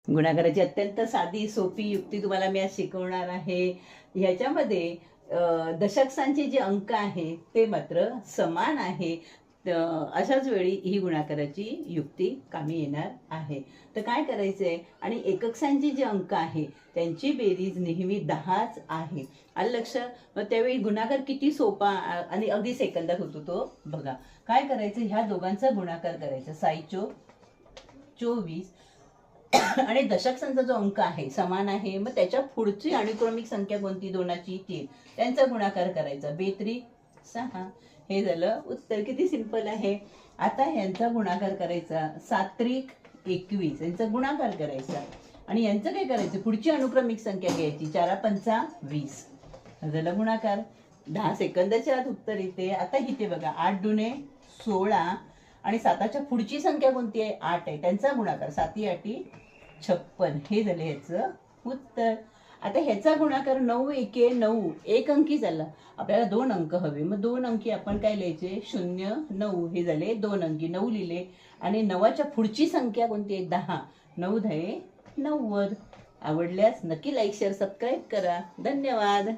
गुणाकाराची अत्यंत साधी सोपी युक्ती तुम्हाला मी आज शिकवणार आहे। ह्याच्यामध्ये दशकांचे जे अंक आहे ते मात्र समान आहे। अशाच वेळी ही गुणाकाराची युक्ती कामी येणार आहे। तर काय करायचंय, आणि एककांचे जे अंक आहे त्यांची बेरीज नेहमी 10च आहे। आलं लक्ष? मग त्यावेळी गुणाकार किती सोपा आणि अगदी सेकंदात होतो तो बघा। काय करायचं, ह्या दोघांचा गुणाकार करायचा। 6 24 आणि दशकांचा जो अंक आहे समान आहे, मग त्याच्या पुढची अनुक्रमिक संख्या कोणती, 2ची 3, त्यांचा गुणाकार करायचा। 2 6, हे झालं उत्तर। किती सिंपल आहे। आता यांचा गुणाकार करायचा। 7 21, यांचा गुणाकार करायचा आणि यांचं काय करायचं, पुढची अनुक्रमिक संख्या घ्यायची। 4 5 20, झालं गुणाकार। 10 सेकंदाच्या आत उत्तर येते। आता इथे बघा, 8 दुने 16 आणि 7च्या पुढची संख्या कोणती आहे, 8 आहे, त्यांचा गुणाकार। 7 8 56, हे झालं ह्याचं उत्तर। आता ह्याचा गुणाकार 9 1 9, एक अंकी झाला। आपल्याला 2 अंक हवे, मग 2 अंकी आपण काय लिहायचे, 0 9, हे झाले 2 अंकी, 9 लिहिले। आणि 9च्या पुढची संख्या कोणती आहे, 10, 9 10 90। आवडल्यास नक्की लाईक शेअर सबस्क्राईब करा। धन्यवाद।